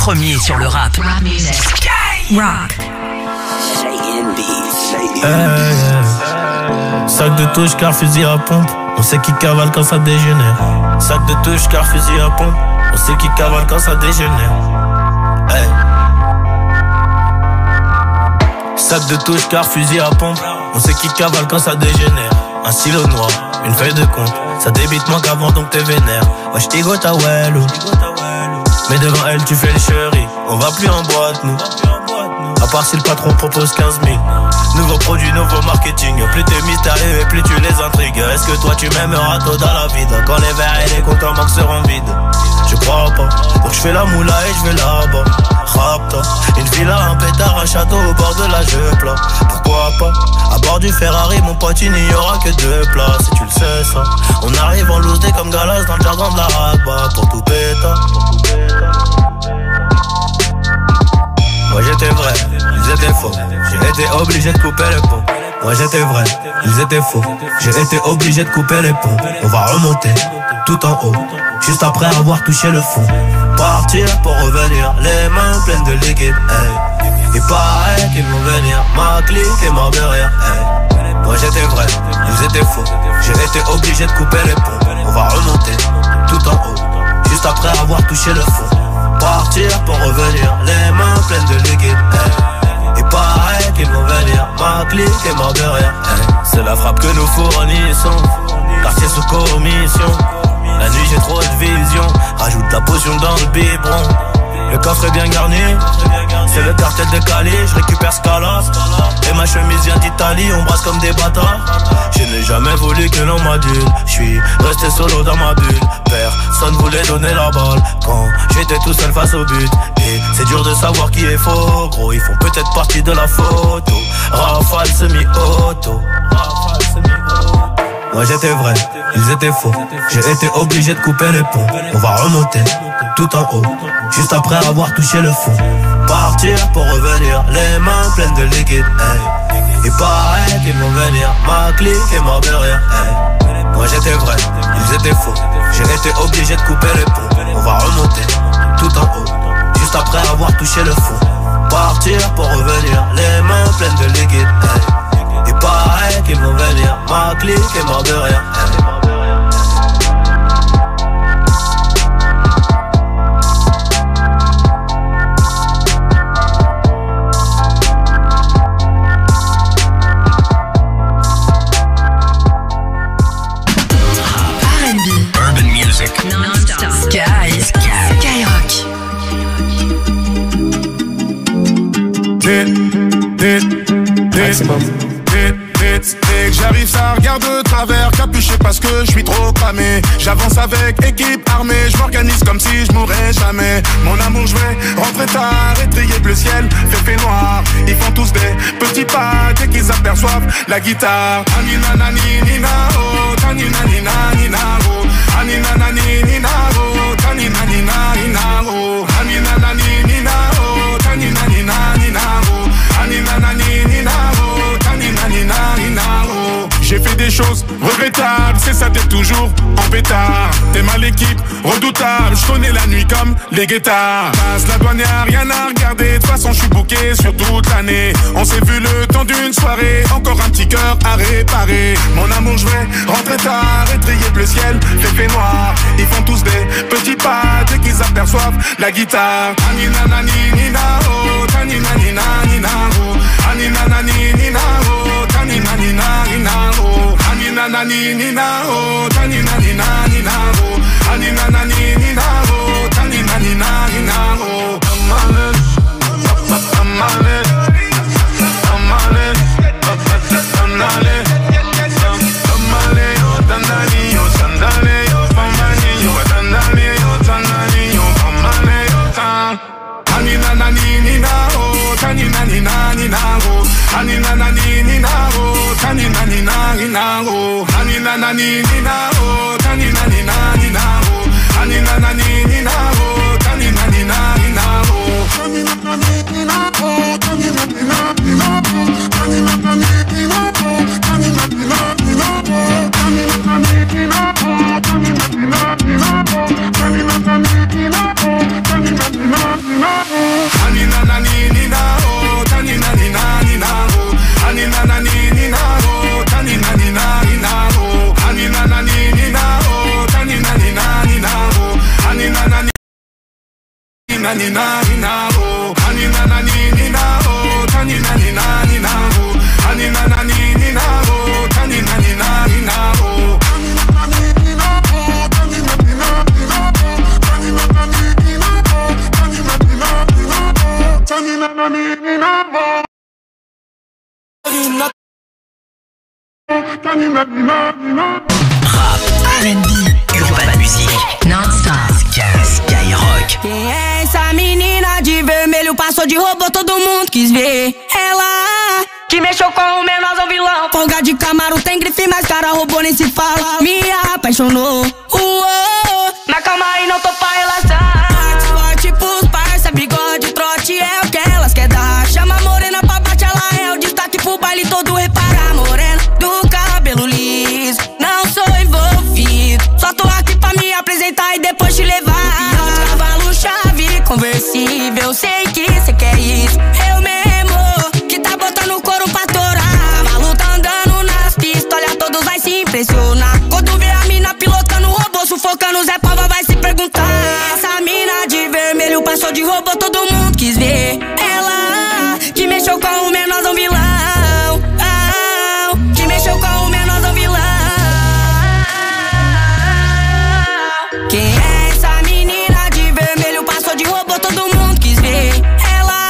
premiers sur le rap. Rock. Sac de touche car fusil à pompe. On sait qui cavale quand ça dégénère. Sac de touche car fusil à pompe. On sait qui cavale quand ça dégénère. Hey. Sac de touche car fusil à pompe. On sait qui cavale quand ça dégénère. Un stylo noir, une feuille de compte. Ça débite moins qu'avant donc t'es vénère. Wesh t'égo ta wellou. Mais devant elle tu fais le chéri. On va plus en boîte nous. À part si le patron propose 15 000. Nouveau produit, nouveau marketing. Plus t'es mystérieux et plus tu les intrigues. Est-ce que toi tu m'aimeras tôt dans la vide? Quand les verres et les comptes en banque seront vides? Je crois pas. Donc je fais la moula et je vais là-bas. Rapta, une villa, un pétard, un château au bord de la Jeupla. Pourquoi pas? À bord du Ferrari, mon pote, il n'y aura que 2 places. Et tu le sais ça. On arrive en loose comme Galas dans le jargon de la ragba. Pour tout pétard. Moi j'étais vrai, ils étaient faux. J'ai été obligé de couper les ponts. Moi j'étais vrai, ils étaient faux. J'ai été obligé de couper les ponts. On va remonter tout en haut, juste après avoir touché le fond. Partir pour revenir, les mains pleines de liquide. Hey. Il paraît qu'ils vont venir, ma clique est mort de rire. Hey. Moi j'étais vrai, ils étaient faux. J'ai été obligé de couper les ponts. On va remonter tout en haut, juste après avoir touché le fond. Partir pour revenir, les mains pleines de liquide. Hey. Il paraît qu'ils vont venir, ma clique est mort de rire. Hey. C'est la frappe que nous fournissons, quartier sous commission. La nuit j'ai trop de vision, rajoute la potion dans le biberon. Le coffre est bien garni, c'est le cartel de Cali, je récupère Scala. Et ma chemise vient d'Italie, on brasse comme des bâtards. Je n'ai jamais voulu que l'on m'adule, je suis resté solo dans ma bulle. Personne voulait donner la balle quand j'étais tout seul face au but. Et c'est dur de savoir qui est faux, gros, ils font peut-être partie de la photo. Rafale semi-auto. Moi j'étais vrai, ils étaient faux. J'ai été obligé de couper les ponts. On va remonter tout en haut, juste après avoir touché le fond. Partir pour revenir, les mains pleines de liquide. Hey. Il paraît qu'ils vont venir, ma clique est mort de rire. Hey. Moi j'étais vrai, ils étaient faux. J'ai été obligé de couper les ponts. On va remonter tout en haut, juste après avoir touché le fond. Partir pour revenir, les mains pleines de liquide. Hey. Il paraît qu'ils vont venir, ma clique est mort de rire. Hey. Non-stop. Skyrock. J'arrive, ça regarde de travers, capuché parce que je suis trop cramé. J'avance avec équipe armée, je m'organise comme si je mourrais jamais. Mon amour, je vais rentrer tard, étrier bleu ciel, fait noir. Ils font tous des petits pas dès qu'ils aperçoivent la guitare. Anina nani nina oh, tanina nina nina oh, anina nani nina oh, tanina nina nina oh, anina nani nina oh, tanina nina nina oh, anina nani nina oh, tanina nina nina oh. J'ai fait des choses regrettables, c'est ça, t'es toujours en pétard. T'es mal l'équipe, redoutable, je connais la nuit comme les guettards. Passe la douane, y'a rien à regarder, de toute façon je suis booké sur toute l'année. On s'est vu le temps d'une soirée, encore un petit cœur à réparer. Mon amour, je vais rentrer tard, étrier bleu ciel, fait noir. Ils font tous des petits pas dès qu'ils aperçoivent la guitare. Anina nani nina oh, tanina nina nina oh, anina nani nina oh, tanina nina nina oh, anina nani nina oh, tanina nina nina oh, anina nani nina oh, tanina nina nina oh. Anina nani nina oh, tanina nina nina oh, anina nani nina oh, tanina nina nina oh, anina nani nina oh, tanina nina nina oh, anina nani nina oh, tanina nina nina oh, tanina nani nina oh, tanina nina nina oh, tanina nani nina oh, tanina nina nina oh, tanina nani nina oh, tanina nina nina oh, tanina nani nina oh, tanina nina nina. Tanina nina nina oh, Tanina nani nina oh, Tanina nina nina oh, Tanina nani nina oh, Tanina nina nina oh, Tanina nani nina oh. Rap, R&B, urban music, non-stop, Skyrock. Quem é essa menina de vermelho? Passou de robô, todo mundo quis ver. Ela que mexeu com o menorzão vilão. Folga de Camaro, tem grife, mas cara roubou nem se fala. Me apaixonou, mas calma aí, não tô pra relação. Forte pros parça, bigode, trote é o que elas quer dar. Chama a morena pra bate, ela é o destaque pro baile todo. Repara, morena do cabelo liso, não sou envolvido, só tô aqui pra me apresentar e depois te levar. Cavalo chave, conversível, sei que cê quer isso. Eu mesmo, que tá botando o couro pra torar. Cavalo tá andando nas pistas, olha todos vai se impressionar. Quando vê a mina pilotando o robô, sufocando Zé Pava vai se perguntar. Essa mina de vermelho passou de robô, todo mundo quis ver. Ela que mexeu com o menorzão vilão, que mexeu com o menorzão vilão. Quem é essa menina de vermelho? Passou de robô, todo mundo quis ver. Ela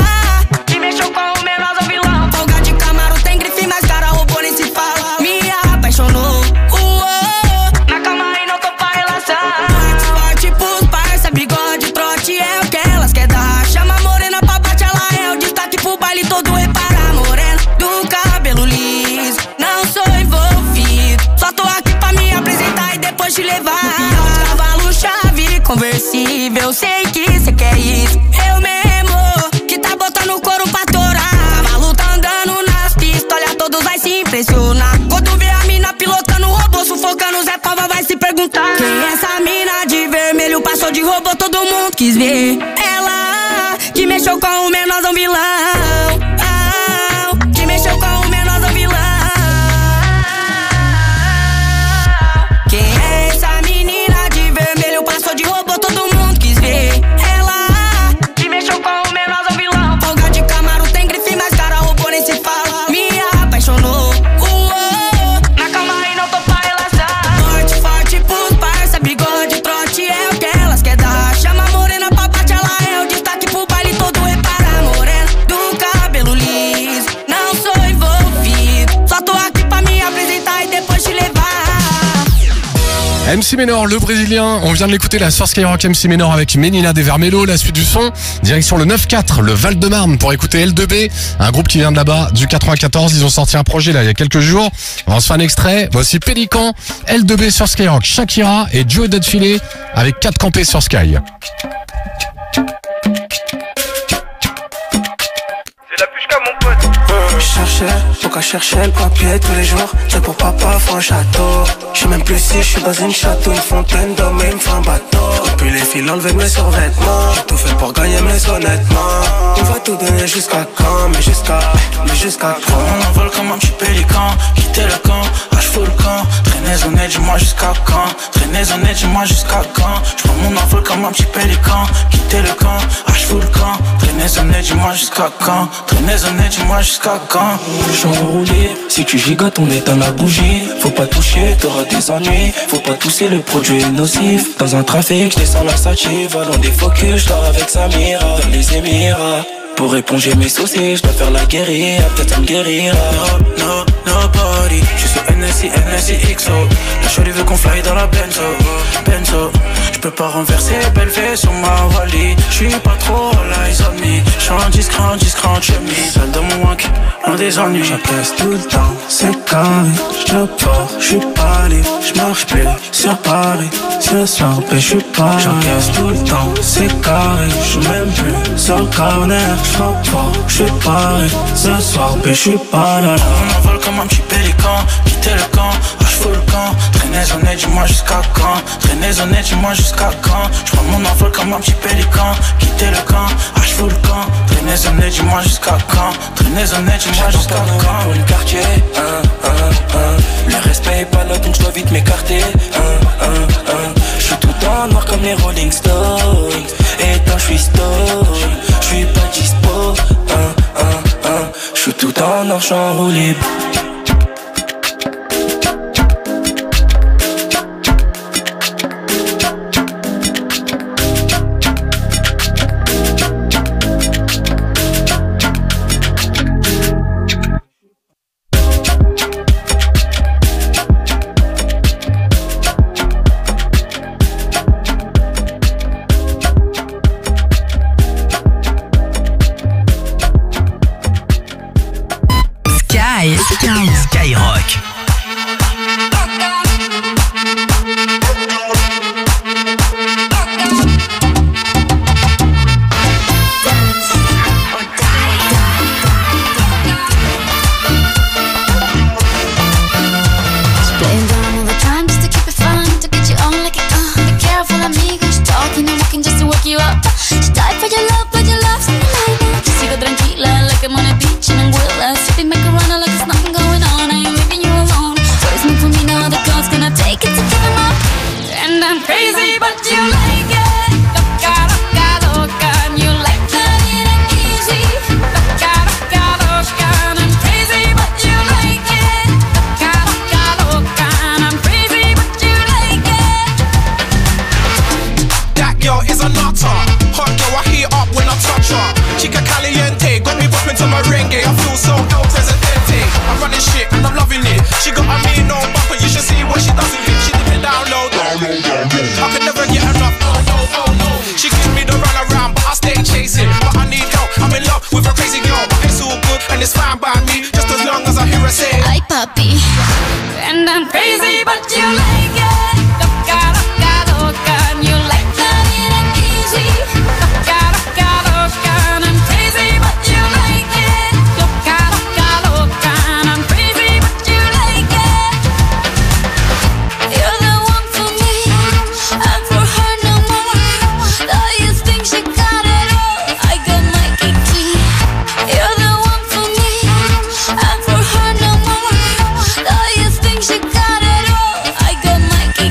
que mexeu com o menorzão vilão. Folga de Camaro, tem grife, mas cara roubou nem se fala. Me apaixonou, mas calma aí, não tô pra relação. Forte pros parça, bigode, trote é o que elas quer dar. Chama a morena pra bate, ela é o destaque pro baile todo. Repara, morena do cabelo liso, não sou envolvido, só tô aqui pra me apresentar e depois te levar. Cavalo chave, conversível, sei que cê quer isso. Eu mesmo, que tá botando o couro pra torar. Cavalo tá andando nas pistas, olha todos vai se impressionar. Quando vê a mina pilotando o robô, sufocando Zé Pava vai se perguntar. Quem é essa mina de vermelho? Passou de robô, todo mundo quis ver. Ela que mexeu com o menorzão vilão, que mexeu com o menorzão vilão. Quem é essa menina de vermelho? Passou de robô, todo mundo quis ver. Ela que mexeu com o menorzão vilão. Folga de Camaro, tem grife, mas cara roubou nem se fala. Me apaixonou, mas calma aí, não tô pra relação. Forte pros parça, bigode, trote é o que elas quer dar. Chama a morena pra bate, ela é o destaque pro baile todo. Repara, morena do cabelo liso, não sou envolvido, só tô aqui pra me apresentar e depois te levar. MC Ménor, le Brésilien, on vient de l'écouter là sur Skyrock. MC Ménor avec Menina des Vermelho. La suite du son, direction le 9-4, le Val-de-Marne pour écouter L2B, un groupe qui vient de là-bas, du 94. Ils ont sorti un projet là il y a quelques jours. On se fait un extrait. Voici Pélican, L2B sur Skyrock, Shakira et Joe Dudfile avec 4 campés sur Sky. Donc à chercher le papier tous les jours. C'est pour papa, faut un château. J'sais même plus si j'suis dans une château, une fontaine d'hommes et il me faut un bateau. Depuis les fils enlever mes survêtements, j'ai tout fait pour gagner mais honnêtement on va tout donner jusqu'à quand, mais jusqu'à quand. On envole comme un petit pélican, quitter le camp, je fous le camp. Traînez honnête, dis-moi jusqu'à quand. Traînez honnête, dis-moi jusqu'à quand. J'prends mon envol comme un petit pélican, quitter le camp, je fous le camp. Traînez honnête, dis-moi jusqu'à quand. Traînez honnête, dis-moi jusqu'à quand. J'suis enroulé, si tu gigotes on est dans la bougie. Faut pas toucher, t'auras des ennuis. Faut pas tousser, le produit est nocif. Dans un trafic, j'descends la sativa. Dans des focus, j'dors avec Samira. Vers les Émirats, pour éponger mes soucis, j'dois faire la guérilla. Peut-être ça me guérira. No, nobody. J'suis sur NSI, XO. La shorty veut qu'on fly dans la Benzo. J'peux pas renverser, belle fée sur ma Wally. J'suis pas trop all eyes on me. J'suis discret en chemise. Seul dans mon wank, loin des ennuis. J'encaisse tout le temps, c'est carré. J'pars, j'suis pas libre. J'marche plus sur Paris. Ce soir, j'suis pas. J'encaisse tout le temps, c'est carré. J'suis même plus sur le corner. J'repars, j'suis Paris. Ce soir, j'suis pas là. On envole comme un petit pélican, quitter le camp, j'fous le camp. Traînez honnête, dis-moi jusqu'à quand. Traînez honnête, dis-moi jusqu'à quand. J'prends mon envol comme un petit pélican, quitter le camp, j'fous le camp. Traînez honnête, dis-moi jusqu'à quand. Traînez honnête, dis-moi jusqu'à quand. Pour le quartier, le respect est pas là donc j'dois vite m'écarter. J'suis tout en noir comme les Rolling Stones. Et quand j'suis stone, en or, j'suis en roue libre. Skyrock. And I'm crazy, but you like it. Loca, loca, loca, and you like that it ain't easy. Loca, loca, loca, and I'm crazy, but you like it. Loca, loca, loca, and I'm crazy, but you like it. You're the one for me, and for her no more. Though you think she got it all, I got my key. You're the one for me, and for her no more. Though you think she got it all, I got my key.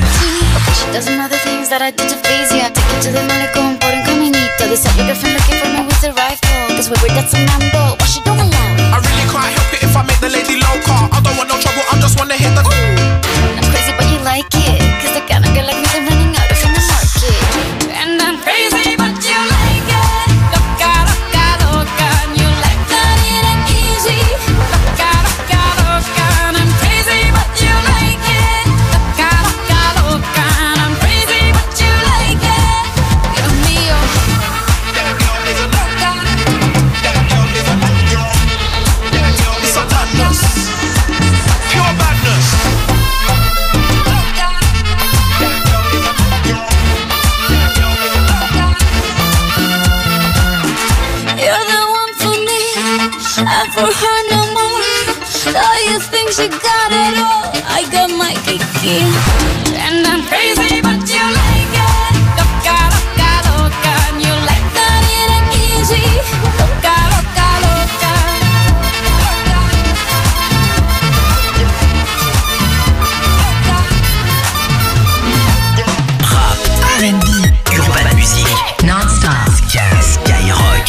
She does some other things that I did to please you. I take it to the malecón por un caminito. They said your girlfriend looking for me with a rifle, cause we were that's a mambo, what she don't allow. I really can't help it if I make the lady loca. I don't want no trouble, I just wanna hit the I'm crazy but you like it, cause the kind of girl like me they're running out from the market. And I'm crazy but you like it. Loca, loca, loca, and you like that it ain't easy. Loca, loca, loca, and I'm crazy but you like it. Loca, loca, loca, and I'm crazy but you like it. Dios mío. It's a madness, pure madness. You're the one for me, and for her no more. Though you think she got it all, I got my key. And I'm crazy, but you like it. Loca, loca, loca, and you like that it ain't easy. Loca, loca, loca. Rap, R&B, urban music, non-stop. Skyrock.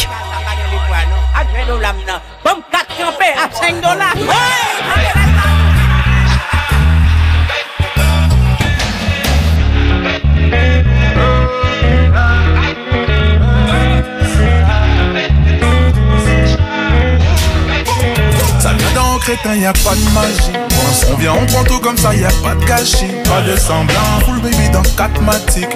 Vamos camper a $100. Ça vient d'un crétin, y'a pas de magie. On vient, on prend tout comme ça, y'a pas de gâchis. Pas de semblant, full baby dans 4matic.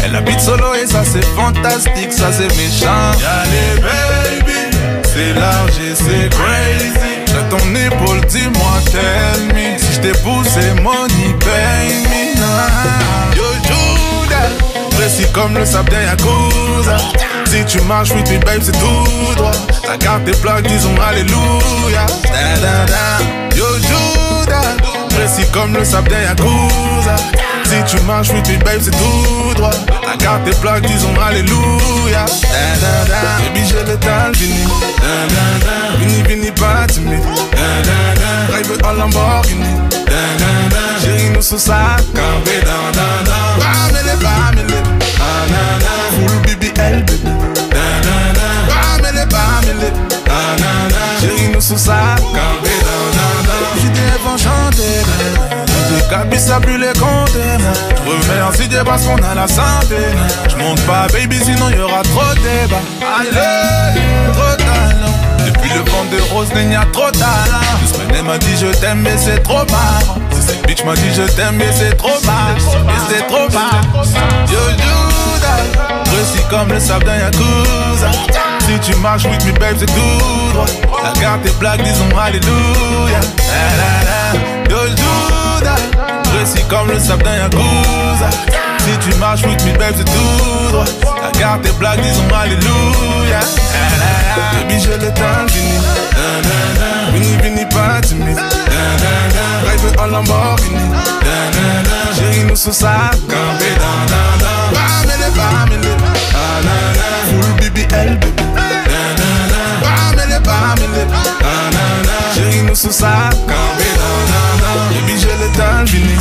Elle habite solo et ça c'est fantastique, ça c'est méchant. Y'a les baby, c'est large et c'est crazy. J'ai ton épaule, dis-moi, tell me. Si j't'épouse, c'est money, pay me. Yo Judas, précis comme le sable d'un Yakuza. Si tu marches with me babe, c'est tout droit. Ta carte tes plaques, disons alléluia. Da, da, da. Yo Judas, précis comme le sable d'un Yakuza. Si tu marches with me babe, c'est tout droit. Ta carte tes plaques, disons alléluia. Da, da, da. Baby j'ai l'étal, vini. Da, da, da. Vini, vini, pas timide. Da, da, da. Drive en Lamborghini. Da, da, da. Chérie nous sous sa campé. Da, da, da. Bamele, bamele. Ah, na, na. Full BBL, baby. Bamele, bamele. Ah, na, na. Chérie nous sous sa campé. Gabi ça plus les compter. Remercie Dieu parce qu'on a la santé. J'monte pas baby sinon y'aura trop de débat. Allez, trop talent. Depuis le vent de rose il y a trop talent. Elle m'a dit je t'aime mais c'est trop marrant. Cette bitch m'a dit je t'aime mais c'est trop marrant. Et c'est trop marrant. Yo Judas, précis comme le sable d'un Yakuza. Si tu marches with me babe c'est tout droit. La garde tes blagues disons alléluia. Yo Judas, précis comme le sable d'un Yakuza. Si tu marches with me babe c'est tout droit. La garde tes blagues disons alléluia. Baby j'ai le temps fini. Vini pas timide. Rêve en Lamborghini. Chérie nous sous sa campé. Bamele full BBL baby. Bamele chérie nous sous sa campé. Baby j'ai le temps fini.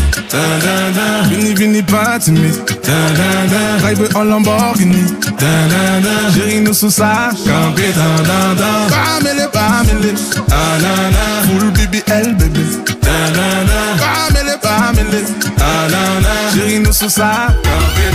Vini pas timide. Rêve en Lamborghini. Chérie nous sous sa campé. Bamele full BBL baby. Bamele chérie nous sous sa campé.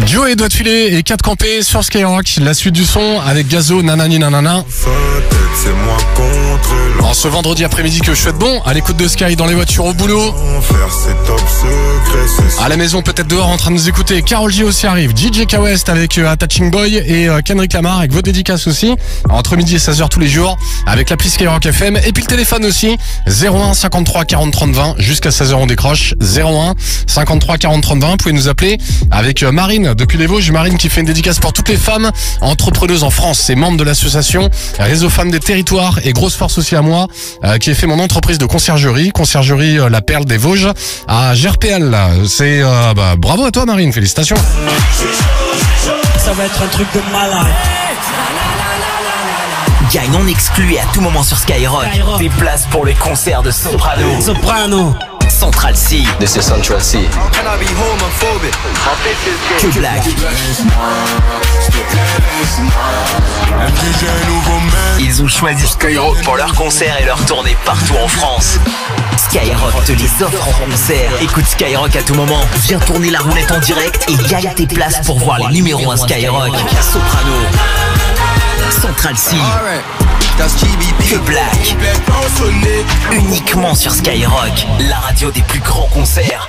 Joey doit filer et 4 campés sur Skyrock. La suite du son avec Gazo, nanani nanana. En ce vendredi après-midi que je souhaite bon, à l'écoute de Sky dans les voitures au boulot. À la maison, peut-être dehors en train de nous écouter. Karol G aussi arrive. DJ K West avec Attaching Boy et Kendrick Lamar avec vos dédicaces aussi. Entre midi et 16h tous les jours avec l'appli Skyrock FM. Et puis le téléphone aussi. 01 53 40 30 20. Jusqu'à 16h on décroche. 01 53 40 30 20. Vous pouvez nous appeler avec Marine depuis les Vosges. Marine qui fait une dédicace pour toutes les femmes entrepreneuses en France. C'est membre de l'association Réseau Femmes des Territoires et grosse force aussi à moi qui ai fait mon entreprise de conciergerie. Conciergerie La Perle des Vosges à GRPL. C'est bravo à toi Marine, félicitations. Ça va être un truc de malade. Gagne en exclu et à tout moment sur Skyrock. Des places pour les concerts de Soprano. Central C. This is Central C. Que Black. Ils ont choisi Skyrock pour leurs concerts et leurs tournées partout en France. Skyrock te les offre en concert. Écoute Skyrock à tout moment. Viens tourner la roulette en direct et gagne tes places pour voir les numéros 1 Skyrock. Soprano. Central C. Que Black. Uniquement sur Skyrock, la radio des plus grands concerts.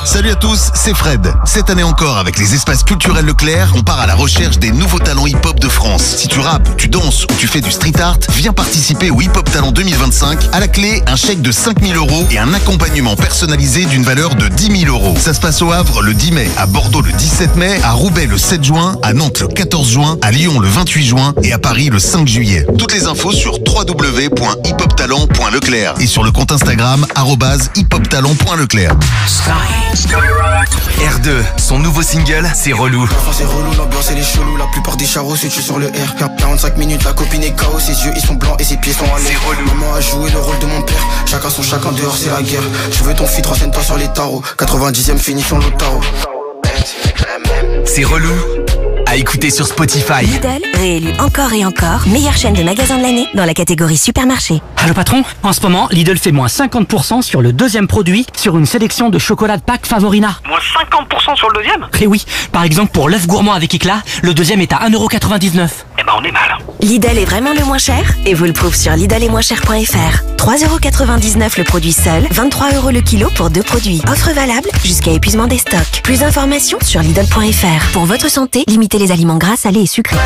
Salut à tous, c'est Fred. Cette année encore, avec les espaces culturels Leclerc, on part à la recherche des nouveaux talents hip-hop de France. Si tu rappes, tu danses ou tu fais du street art, viens participer au Hip Hop Talent 2025. À la clé, un chèque de 5 000 € et un accompagnement personnalisé d'une valeur de 10 000 €. Ça se passe au Havre le 10 mai, à Bordeaux le 17 mai, à Roubaix le 7 juin, à Nantes le 14 juin, à Lyon le 28 juin et à Paris le 5 juillet. Toutes les infos sur www.hiphoptalent.leclerc et sur le compte Instagram @hiphoptalent.leclerc. R2, son nouveau single, c'est relou. Enfin c'est relou, l'ambiance elle est chelou. La plupart des charros se tuent sur le R. 45 minutes, la copine est KO. Ses yeux ils sont blancs et ses pieds sont à l'air. Maman a joué le rôle de mon père. Chacun son chacun, dehors c'est la guerre. Je veux ton feat, renseigne-toi sur les tarots. 90e finition l'Otaro. C'est relou. À écouter sur Spotify. Lidl, réélu encore et encore meilleure chaîne de magasins de l'année dans la catégorie supermarché. Allô patron, en ce moment, Lidl fait moins 50% sur le deuxième produit sur une sélection de chocolat de Pâques Favorina. Moins 50% sur le deuxième? Eh oui, par exemple pour l'œuf gourmand avec éclat, le deuxième est à 1,99 €. Eh ben on est mal. Lidl est vraiment le moins cher et vous le prouve sur lidletmoincher.fr. 3,99 € le produit seul, 23 € le kilo pour 2 produits. Offre valable jusqu'à épuisement des stocks. Plus d'informations sur lidl.fr. Pour votre santé, limitez les aliments gras, salés et sucrés.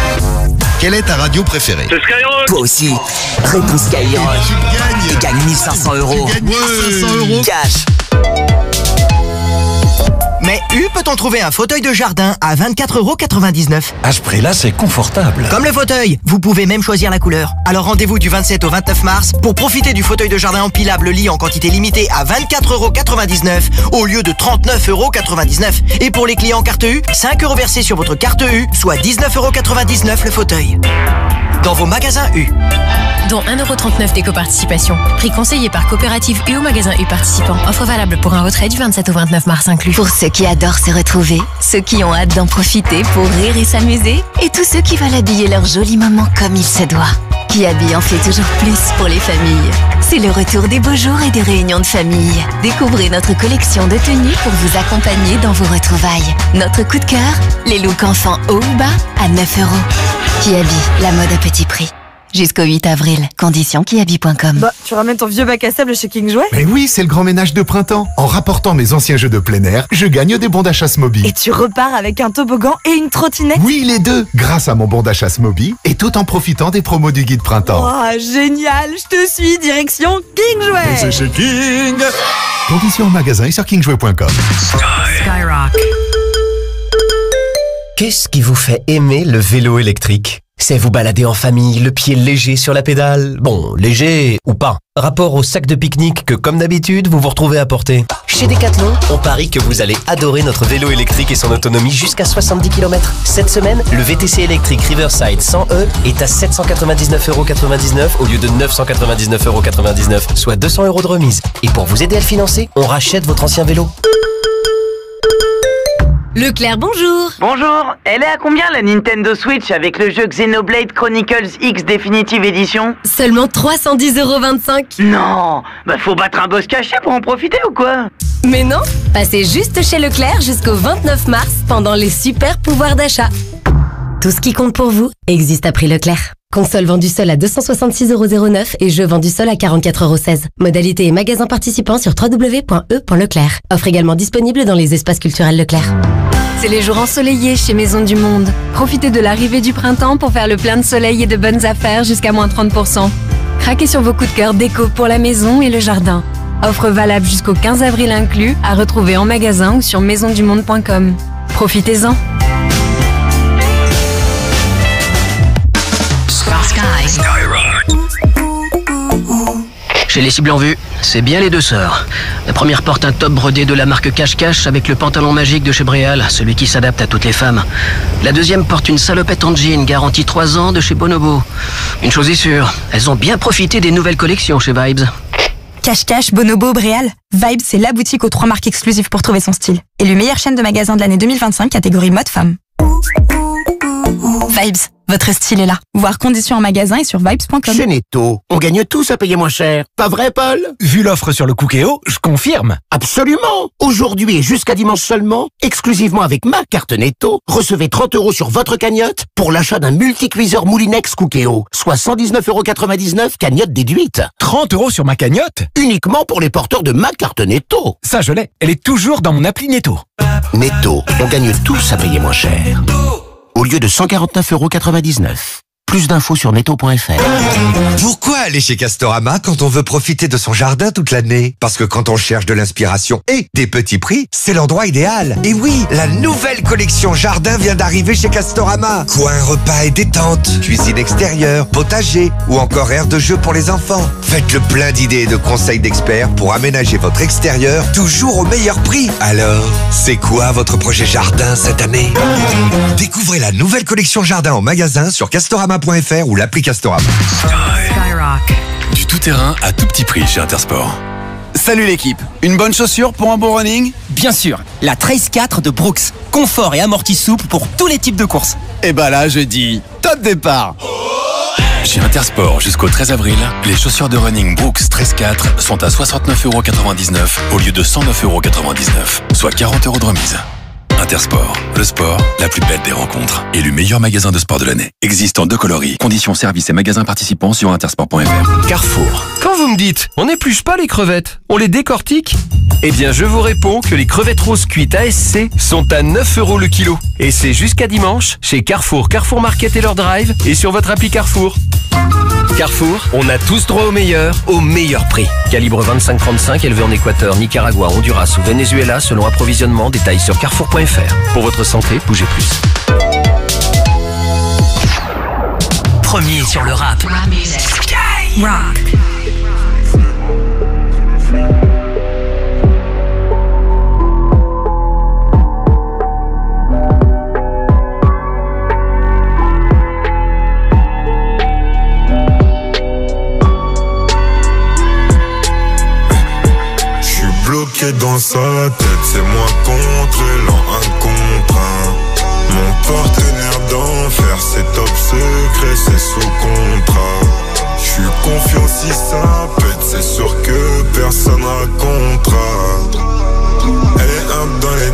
Quelle est ta radio préférée? Skyrock. Toi aussi, réponds Skyrock et gagne 1 500 €. 1 500 € Cash. Mais U peut-on trouver un fauteuil de jardin à 24,99 €. À ce prix-là, c'est confortable. Comme le fauteuil, vous pouvez même choisir la couleur. Alors rendez-vous du 27 au 29 mars pour profiter du fauteuil de jardin empilable lit en quantité limitée à 24,99 € au lieu de 39,99 €. Et pour les clients carte U, 5 € versés sur votre carte U, soit 19,99 € le fauteuil. Dans vos magasins U. Dont 1,39 € d'éco-participation. Prix conseillé par Coopérative U au magasin U participant. Offre valable pour un retrait du 27 au 29 mars inclus. Pour ceux qui adorent se retrouver, ceux qui ont hâte d'en profiter pour rire et s'amuser, et tous ceux qui veulent habiller leur joli moment comme il se doit. Kiabi en fait toujours plus pour les familles. C'est le retour des beaux jours et des réunions de famille. Découvrez notre collection de tenues pour vous accompagner dans vos retrouvailles. Notre coup de cœur, les looks enfants haut ou bas à 9 €. Kiabi, la mode à petit prix. Jusqu'au 8 avril. Conditions kiabi.com. Bah, tu ramènes ton vieux bac à sable chez King Jouet? Mais oui, c'est le grand ménage de printemps. En rapportant mes anciens jeux de plein air, je gagne des bons d'achat Smoby. Et tu repars avec un toboggan et une trottinette? Oui, les deux, grâce à mon bon d'achat Smoby et tout en profitant des promos du guide printemps. Oh, génial, je te suis, direction King Jouet. C'est chez King. Conditions en magasin et sur kingjouet.com. Skyrock. Qu'est-ce qui vous fait aimer le vélo électrique? C'est vous balader en famille, le pied léger sur la pédale. Bon, léger ou pas. Rapport au sac de pique-nique que, comme d'habitude, vous vous retrouvez à porter. Chez Decathlon, on parie que vous allez adorer notre vélo électrique et son autonomie jusqu'à 70 km. Cette semaine, le VTC électrique Riverside 100E est à 799,99 € au lieu de 999,99 €, soit 200 € de remise. Et pour vous aider à le financer, on rachète votre ancien vélo. Leclerc, bonjour. Bonjour, elle est à combien la Nintendo Switch avec le jeu Xenoblade Chronicles X Definitive Edition? Seulement 310,25 €. Non, bah faut battre un boss caché pour en profiter ou quoi? Mais non, passez juste chez Leclerc jusqu'au 29 mars pendant les super pouvoirs d'achat. Tout ce qui compte pour vous existe à prix Leclerc. Console vendue seule à 266,09 € et jeux vendus seul à 44,16 €. Modalité et magasin participants sur www.e.leclerc. Offre également disponible dans les espaces culturels Leclerc. C'est les jours ensoleillés chez Maison du Monde. Profitez de l'arrivée du printemps pour faire le plein de soleil et de bonnes affaires jusqu'à moins 30%. Craquez sur vos coups de cœur déco pour la maison et le jardin. Offre valable jusqu'au 15 avril inclus, à retrouver en magasin ou sur maisondumonde.com. Profitez-en. J'ai les cibles en vue, c'est bien les deux sœurs. La première porte un top brodé de la marque Cache-Cache avec le pantalon magique de chez Bréal, celui qui s'adapte à toutes les femmes. La deuxième porte une salopette en jean, garantie 3 ans de chez Bonobo. Une chose est sûre, elles ont bien profité des nouvelles collections chez Vibes. Cache-Cache, Bonobo, Bréal. Vibes, c'est la boutique aux 3 marques exclusives pour trouver son style. Élu meilleure chaîne de magasins de l'année 2025, catégorie mode femme. Vibes, votre style est là. Voir conditions en magasin et sur vibes.com. Chez Netto, on gagne tous à payer moins cher. Pas vrai, Paul? Vu l'offre sur le Cookéo, je confirme. Absolument. Aujourd'hui et jusqu'à dimanche seulement, exclusivement avec ma carte Netto, recevez 30 € sur votre cagnotte pour l'achat d'un multicuiseur Moulinex Cookéo, soit 119,99 € cagnotte déduite. 30 € sur ma cagnotte? Uniquement pour les porteurs de ma carte Netto. Ça, je l'ai. Elle est toujours dans mon appli Netto. Netto, on gagne tous à payer moins cher. Au lieu de 149,99 €. Plus d'infos sur netto.fr. Pourquoi aller chez Castorama quand on veut profiter de son jardin toute l'année? Parce que quand on cherche de l'inspiration et des petits prix, c'est l'endroit idéal. Et oui, la nouvelle collection jardin vient d'arriver chez Castorama. Coin repas et détente, cuisine extérieure, potager ou encore aire de jeu pour les enfants. Faites le plein d'idées et de conseils d'experts pour aménager votre extérieur toujours au meilleur prix. Alors, c'est quoi votre projet jardin cette année? Découvrez la nouvelle collection jardin en magasin sur Castorama.fr ou l'appli Castorama. Skyrock. Du tout-terrain à tout petit prix chez Intersport. Salut l'équipe, une bonne chaussure pour un bon running? Bien sûr, la Trace 4 de Brooks. Confort et amorti souple pour tous les types de courses. Et bah là je dis, top départ. Chez Intersport, jusqu'au 13 avril, les chaussures de running Brooks 13-4 sont à 69,99 € au lieu de 109,99 €, soit 40 € de remise. Intersport, le sport, la plus belle des rencontres. Élu meilleur magasin de sport de l'année. Existe en 2 coloris. Conditions, services et magasins participants sur intersport.fr. Carrefour. Quand vous me dites, on n'épluche pas les crevettes, on les décortique? Eh bien, je vous réponds que les crevettes roses cuites ASC sont à 9 € le kilo. Et c'est jusqu'à dimanche chez Carrefour, Carrefour Market et leur drive et sur votre appli Carrefour. Carrefour, on a tous droit au meilleur prix. Calibre 25-35 élevé en Équateur, Nicaragua, Honduras ou Venezuela selon approvisionnement. Détails sur carrefour.fr. Pour votre santé, bougez plus. Premier sur le rap. Sky Rock. Bloqué dans sa tête, c'est moi contre l'an, un contre un. Mon partenaire d'enfer, c'est top secret, c'est sous contrat. J'suis confiant si ça pète, c'est sûr que personne racontera. Elle est up dans les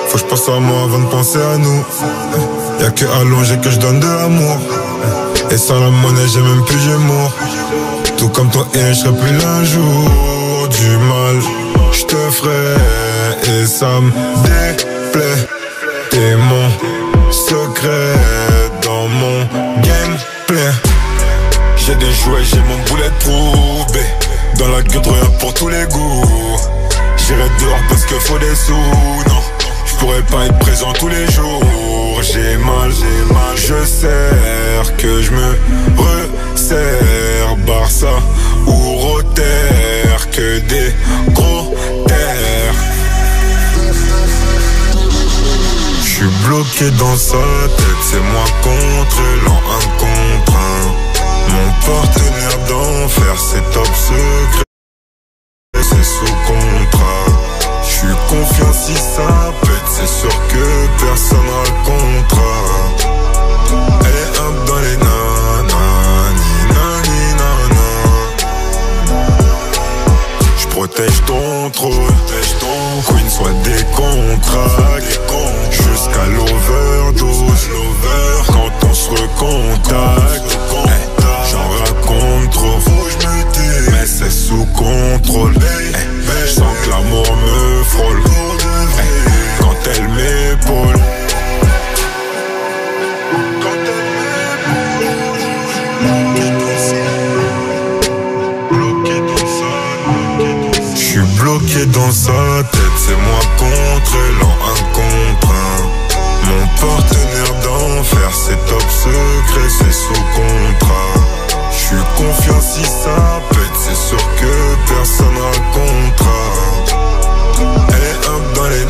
Faut que j'pense à moi avant de penser à nous. Y'a que allongé que j'donne de l'amour. Et sans la monnaie j'ai même plus Gémeaux. Tout comme toi et je serai plus l'un jour. Du mal j'te ferai et ça me déplaît. T'es mon secret dans mon gameplay. J'ai des jouets, j'ai mon bulletproof B. Dans la gueule rien pour tous les goûts. J'irai dehors parce que faut des sous. Non, j'pourrais pas être présent tous les jours. J'ai mal, je sers que je me resserre. Barça ou Rotter, que des gros terres. J'suis bloqué dans sa tête, c'est moi contre l'an, un contre un. Mon partenaire d'enfer, c'est top secret, c'est sous contrat. J'suis confiant si ça pète, c'est sûr que personne racontera. Elle est up dans les J'protège ton trône, Queen soit des contrats. Jusqu'à l'overdose, quand on se recontacte. J'en raconte trop, mais c'est sous contrôle. J'sens que l'amour me frôle quand elle m'épaule. J'suis bloqué dans sa tête, c'est moi contre l'an, un contre un. Mon partenaire d'enfer, c'est top secret, c'est sous contrat. J'suis confiant si ça pète, c'est sûr que personne racontera. Elle est up dans les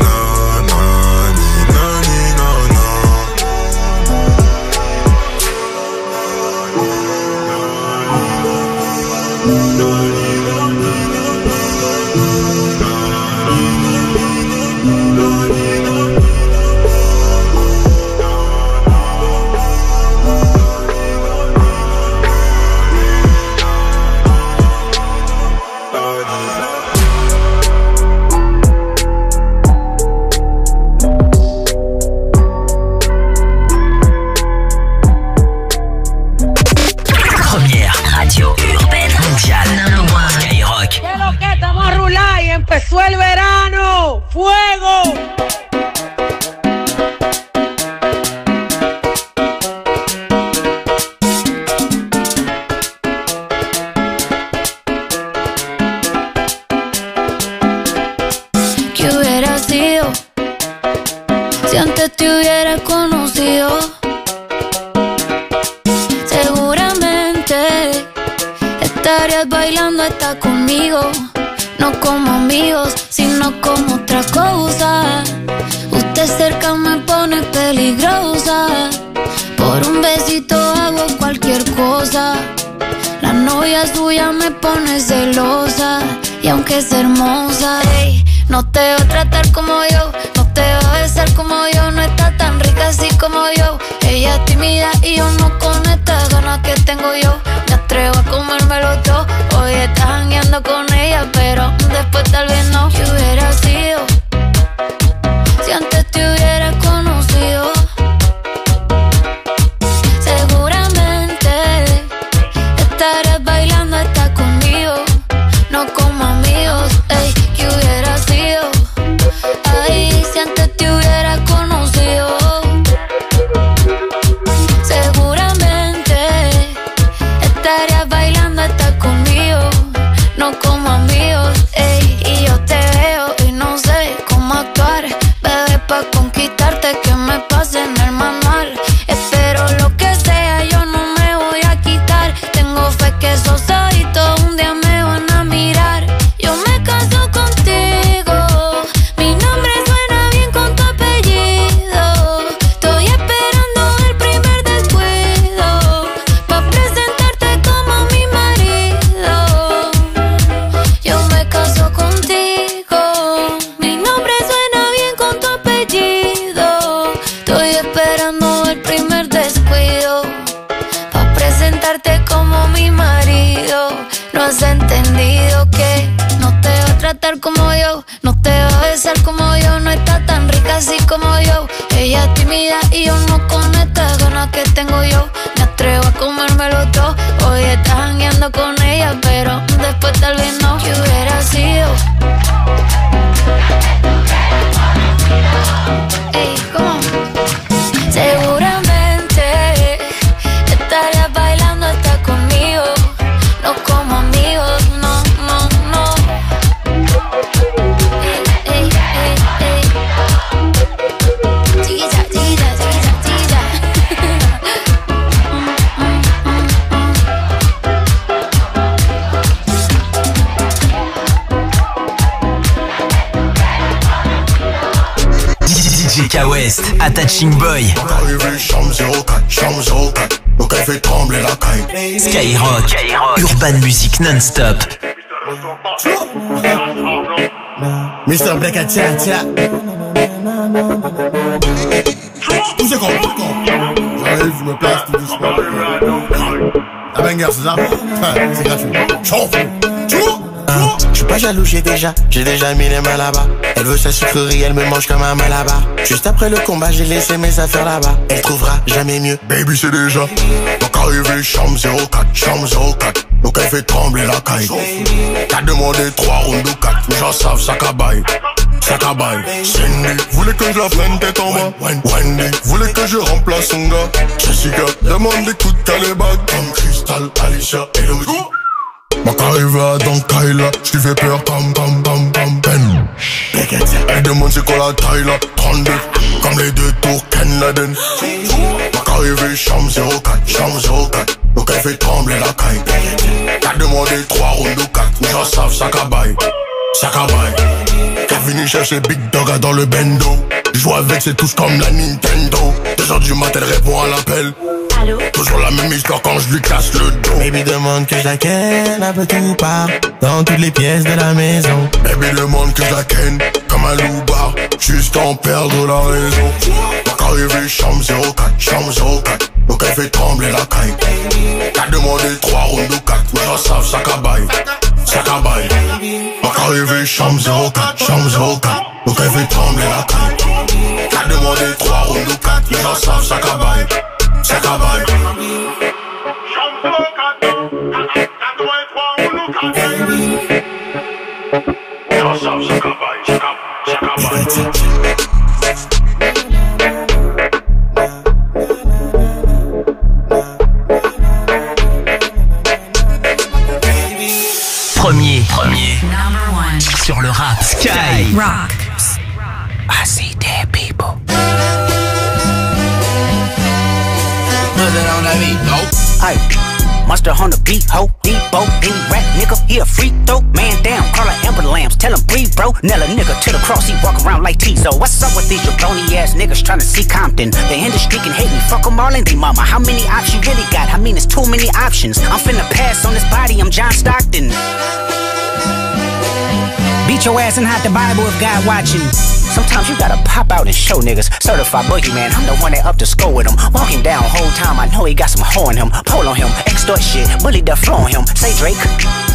Empezó el verano, fuego. ¿Qué hubiera sido si antes te hubiera conocido? Seguramente estarías bailando hasta conmigo. No como amigos, sino como otra cosa. Usted cerca me pone peligrosa. Por un besito hago cualquier cosa. La novia suya me pone celosa. Y aunque es hermosa, ey, no te va a tratar como yo, no te va a besar como yo. No está tan rica así como yo. Ella es tímida y yo no con estas ganas que tengo yo. Me atrevo a comérmelo todo. Hoy estás jangueando con ella, pero después tal vez no. ¿Qué hubiera sido si antes te hubiera conocido? Seguramente estarías bailando hasta conmigo. No como amigos, ey. tratarte como mi marido. No has entendido que no te va a tratar como yo, no te va a besar como yo, no está tan rica así como yo. Ella es tímida y yo no con estas ganas que tengo yo. Me atrevo a comérmelo todo. Hoy estás jangueando con ella, pero después tal vez no. ¿Qué hubiera sido? Ey, ¿cómo? Seguramente estarías bailando hasta conmigo. No como amigos, no, no, no. Ey, ey, ey, ey. Chiquilla, chiquilla, chiquilla, chiquilla. DJ West, Attaching Boy. Donc elle fait trembler la caille. Skyrock, Urban Music non-stop. Mister Break a tcha tcha. Tout c'est con. J'arrive, je me place tout doucement. La banger, c'est ça? C'est gratuit. Chauffe. Je suis pas jaloux, j'ai déjà mis les mains là-bas. Elle veut sa sucrerie, elle me mange comme un malabar. Juste après le combat, j'ai laissé mes affaires là-bas. Elle trouvera jamais mieux. Baby, c'est déjà. Donc arrivé, chambre 04, chambre 04. Donc elle fait trembler la caille. T'as demandé 3 rounds ou 4. Mais j'en savent, ça cabaye. Ça cabaye. Cindy, voulait que je la prenne tête en bas. Wendy, voulait que je remplace son gars. Jessica, demande écoute, t'as les bagues. Comme Crystal, Alicia, Elodie. Ma qu'arrivé à Dankaila, j't'y fais peur, tam tam tam tam pen. Elle demande c'est quoi la taille là, 32, comme les 2 tours Ken Laden. Ma qu'arrivé chambre 04, chambre 04, donc elle fait trembler la caille. T'as demandé 3 rounds ou 4, mais j'en savent, ça cabaye, ça cabaye. T'as fini chercher Big Dog dans le bendo. Joue avec c'est tous comme la Nintendo. 2h du matin elle répond à l'appel. Allô? Toujours la même histoire quand je lui casse le dos. Baby demande que je la ken un peu tout part, dans toutes les pièces de la maison. Baby demande que je la ken comme un loupard, juste en perdre la raison. Donc arrivé chambre 04, chambre 04, donc elle fait trembler la caille. T'as demandé 3 rounds ou 4, mais j'en savent, ça cabaye, ça cabaye. Donc arrivé chambre 04, chambre 04, donc elle fait trembler la caille. T'as demandé 3 rounds ou 4, mais j'en savent, ça cabaye. Ça cabaye. Premier sur le rap. Sky Rock. I see dead people. Hey, monster on the beat, ho, Debo, any rap nigga, he a freak throw, man down, call an ambulance, tell him breathe, bro, nail a nigga to the cross, he walk around like Tizo. What's up with these jabroni ass niggas trying to see Compton? The industry can hate me, fuck them all and they mama. How many options you really got? I mean, it's too many options. I'm finna pass on this body, I'm John Stockton. Beat your ass and hide the Bible if God watching. Sometimes you gotta pop out and show niggas. Certified boogeyman, I'm the one that up to score with him. Walking down whole time, I know he got some hoe in him. Pole on him, extort shit, bully the flow on him. Say Drake,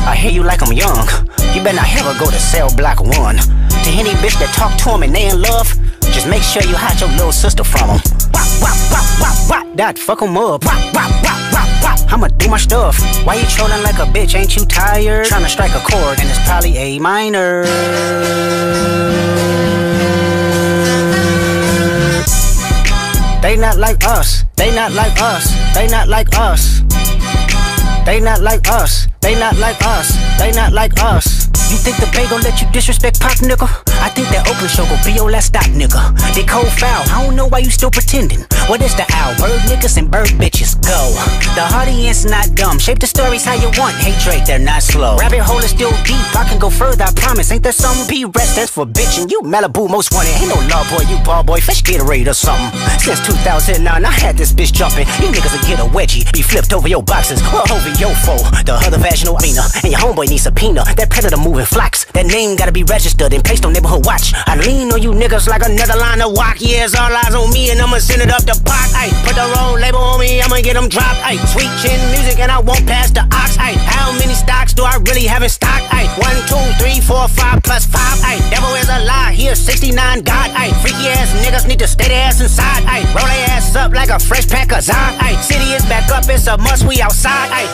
I hear you like I'm young. You better not ever go to cell block 1. To any bitch that talk to him and they in love, just make sure you hide your little sister from him. Wop, wop, wop, wop, wop, that fuck him up. Wop, wop, wop, wop, wop, I'ma do my stuff. Why you trolling like a bitch, ain't you tired? Tryna strike a chord and it's probably A minor. They not like us, they not like us, they not like us. They not like us, they not like us, they not like us. You think the Bay gon' let you disrespect Pop, nigga? I think that Oakland show gon' be your last stop, nigga. They cold foul, I don't know why you still pretending. What is the owl? Bird niggas and bird bitches, go. The audience not dumb, shape the stories how you want. Hey Drake, they're not slow. Rabbit hole is still deep, I can go further, I promise. Ain't there some B-rest that's for bitchin'? You Malibu most wanted, ain't no love boy, you ball boy, fish Gatorade or something. Since 2009, I had this bitch jumping. You niggas will get a wedgie, be flipped over your boxes or over your foe. The other National Arena, and your homeboy needs subpoena. That predator moving flocks, that name gotta be registered and placed on neighborhood watch. I lean on you niggas like another line of walk. Yeah, it's all eyes on me and I'ma send it up the park. Ay, put the wrong label on me, I'ma get them dropped. Ay, sweet chin music and I won't pass the ox. Ay, how many stocks do I really have in stock? Ay, 1, 2, 3, 4, 5 plus 5. Ay, devil is a lie, he is 69 God. Ay, freaky ass niggas need to stay their ass inside. Ay, roll their ass up like a fresh pack of Zod. Ay, city is back up, it's a must, we outside. Ay.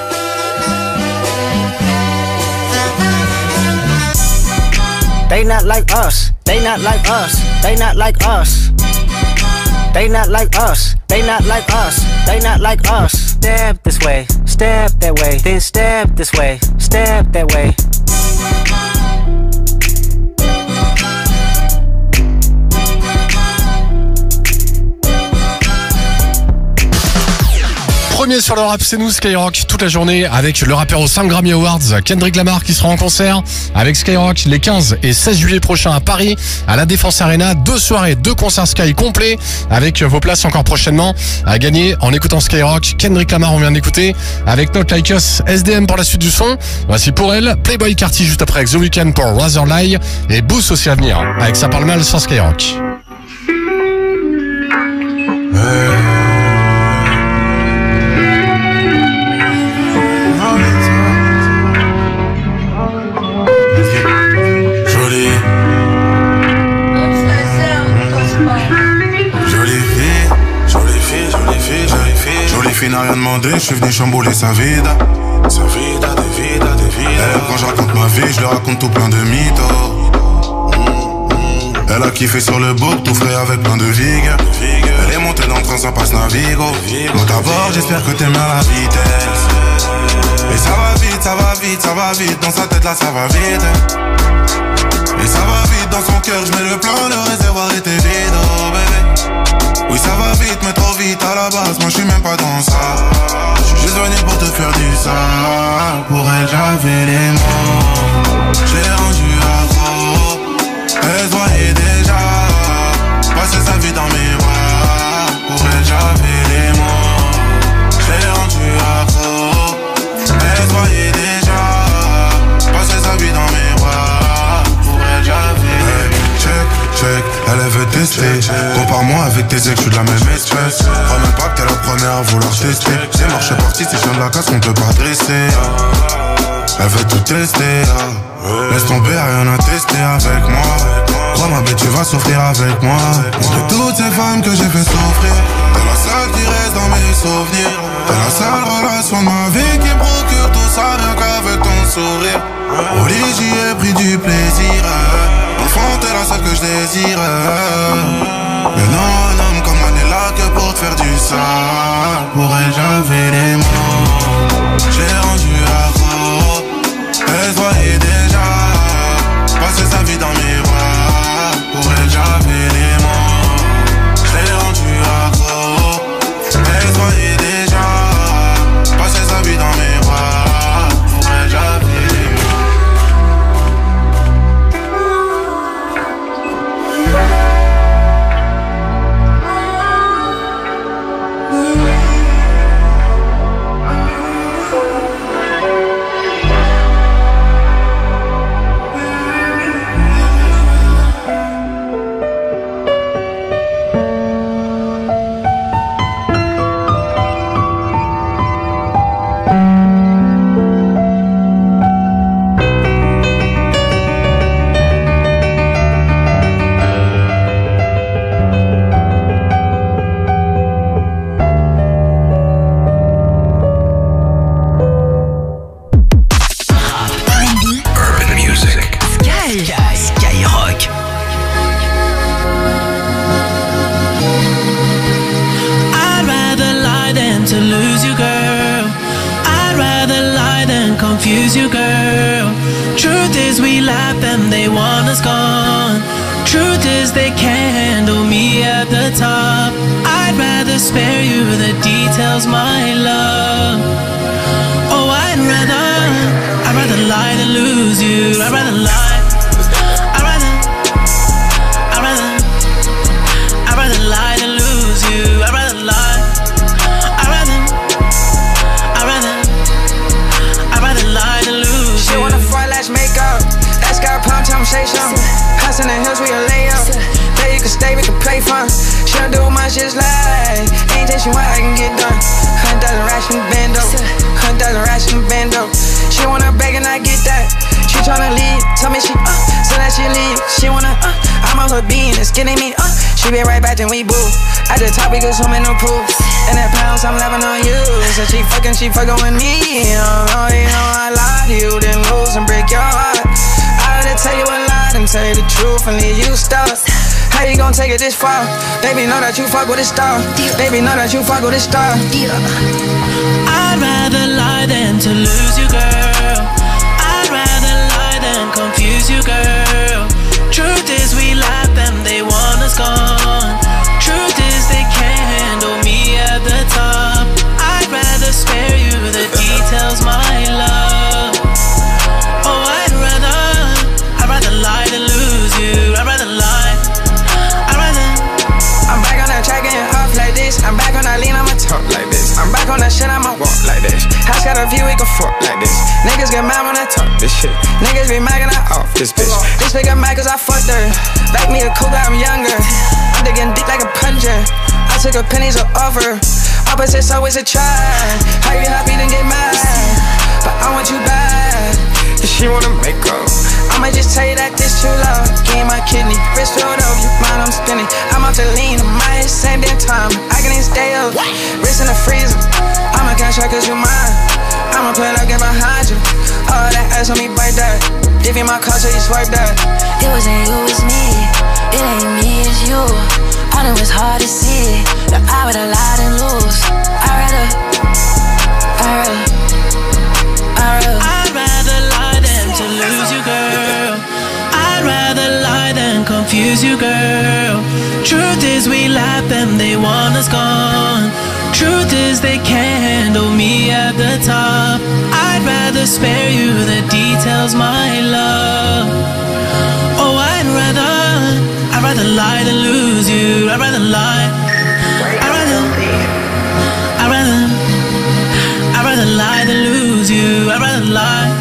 They not like us, they not like us, they not like us. They not like us, they not like us, they not like us. Step this way, step that way, then step this way, step that way. Premier sur le rap, c'est nous Skyrock toute la journée avec le rappeur aux 5 Grammy Awards, Kendrick Lamar, qui sera en concert avec Skyrock les 15 et 16 juillet prochains à Paris à la Défense Arena. 2 soirées, 2 concerts Sky complets avec vos places encore prochainement à gagner en écoutant Skyrock. Kendrick Lamar, on vient d'écouter avec Not Like Us, SDM pour la suite du son. Voici pour elle Playboy Carti juste après avec The Weeknd pour Rather Lie et Boost aussi à venir avec Ça parle mal sur Skyrock. N'a rien demandé, je suis venu chambouler sa vida. Sa vida, de vida, de vida. Elle, quand je raconte ma vie, je lui raconte tout plein de mythos. Elle a kiffé sur le book, tout frais avec plein de vigues. Elle est montée dans le train, ça passe Navigo. Bon d'abord, j'espère que t'aimes la vitesse. Et ça va vite, ça va vite, ça va vite. Dans sa tête là, ça va vite. Et ça va vite, dans son cœur, je mets le plein, le réservoir était vide, oh bébé. Oui ça va vite mais trop vite à la base, moi je suis même pas dans ça. Je suis juste venu pour te faire du sale. Pour elle j'avais les mots, j'ai rendu accro. Elle se voyait déjà passer sa vie dans mes bras. Pour elle j'avais les mots, j'ai rendu accro. Elle se voyait déjà passer sa vie dans mes bras. Pour elle j'avais les mots. Check, elle veut tester. Compare-moi avec tes ex, je suis de la même espèce. Crois même pas que t'es la première à vouloir tester. C'est marché parti, c'est chien de la casse qu'on peut pas dresser. Elle veut tout tester. Laisse tomber, rien à tester avec moi. Crois ma bête, tu vas souffrir avec moi. De toutes ces femmes que j'ai fait souffrir, t'es la seule qui reste dans mes souvenirs. T'es la seule relation de ma vie qui procure tout ça rien qu'avec ton sourire. Au lit j'y ai pris du plaisir. Enfant t'es la seule que je désire. Mais non, un homme comme moi n'est là que pour te faire du sale. Pour elle j'avais les mots, j'ai rendu accro. Elle se voyait déjà passer sa vie dans mes bras. Pour elle j'avais les mots, j'ai rendu accro. Elle se voyait déjà passer sa vie dans mes bras. Pour elle j'avais les mots. confuse you, girl. Truth is we laugh and they want us gone. Truth is they can't handle me at the top. I'd rather spare you the details, my love. Oh, I'd rather lie than lose you. I'd rather lie. I'd rather lie than lose you. I'd rather lie. I'd rather lie. just kidding me. She be right back, then we boo. At the top, we go swim in the pool. And that pounds, I'm loving on you. So she fucking with me. Oh, you know I lie to you, then lose and break your heart. I had to tell you a lie, then tell you the truth and leave you stuck. How you gon' take it this far? Baby, know that you fuck with a star. Baby, know that you fuck with a star. I'd rather lie than to lose you, girl. I'd rather lie than confuse you, girl. Truth is we laugh and they want us gone. Truth is they can't handle me at the top. I'd rather spare you the details, my love. Oh, I'd rather lie than lose you. I'd rather lie. I'm back on that track and off like this. I'm back on that lean, I'ma talk like this. I'm back on that shit, I'ma walk like this. House got a view, we can fuck like this. Niggas get mad when I talk this shit. Niggas be mad and I off this bitch. This nigga mad cause I fucked her. Back me a cougar, I'm younger. I'm digging deep like a plunger. I took a pennies off her. Opposites always a try. How you happy then get mad? But I want you bad. If she wanna make up, I'ma just tell you that this too loud. Give my kidney, wrist rolled over, your mind I'm spinning. I'm off the lean, I'm my head same damn time. I can even stay up, wrist in the freezer. I'ma cash out cause you mine. I'ma play like get behind you. All that ass on me, bite that. Give you my car so you swipe that. It wasn't you, it's me. It ain't me, it's you. I know it's hard to see that I would've lied and lose. I'd rather lie than to lose you, girl. I'd rather lie than confuse you, girl. Truth is we laugh and they want us gone. Truth is they can't handle me at the top. I'd rather spare you the details, my love. Oh, I'd rather lie than lose you. I'd rather lie. I'd rather lie than lose you. I'd rather lie.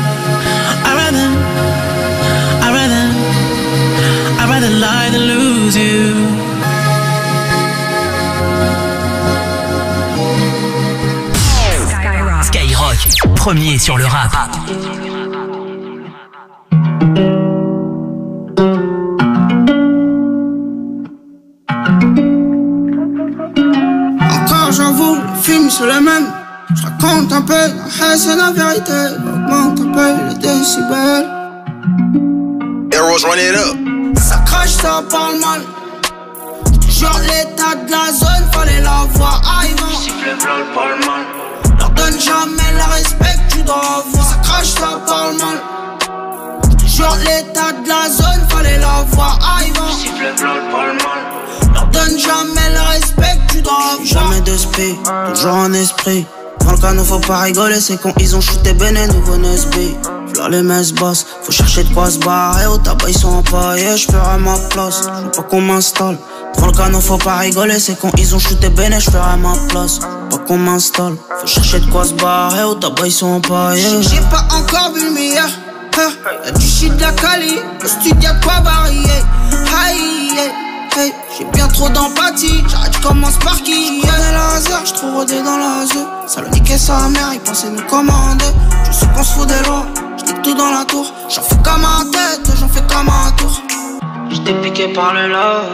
I'd rather lie than lose you. Skyrock, premier sur le rap. Encore j'avoue, le film c'est le même. Je raconte un peu, c'est la vérité. Augmente un peu les décibels. Arrows, run it up. Ça crache, ça parle mal. Genre l'état de la zone, fallait la voir arrivant. Siffle v'là le parle mal. Leur donne jamais le respect que tu dois avoir. Ça crache, ça parle mal. Genre l'état de la zone, fallait la voir arrivant. Siffle v'là le parle mal. Leur donne jamais le respect que tu dois avoir. Jamais de spé, toujours en esprit. Dans le canon faut pas rigoler, c'est quand ils ont shooté Benet, nouveau Nesby. V'là les messes basses, faut chercher de quoi se barrer. Au tabac ils sont empaillés, j'ferai ma place. J'veux pas qu'on m'installe. Dans le canon faut pas rigoler, c'est quand ils ont shooté Benet, j'ferai ma place. Pas qu'on m'installe, faut chercher de quoi se barrer. Au tabac ils sont empaillés. J'ai pas encore vu le meilleur. Y'a du shit de la Cali, au studio y'a de quoi varier. Hey, j'ai bien trop d'empathie, j'arrête, j'commence par qui? Connais la hasard, j'trouve rodé dans la zone. Ça le niquait sa mère, il pensait nous commander. Je sais qu'on se fout des lois, j'nique tout dans la tour. J'en fais comme un tête, j'en fais comme un tour. J'étais piqué par le love.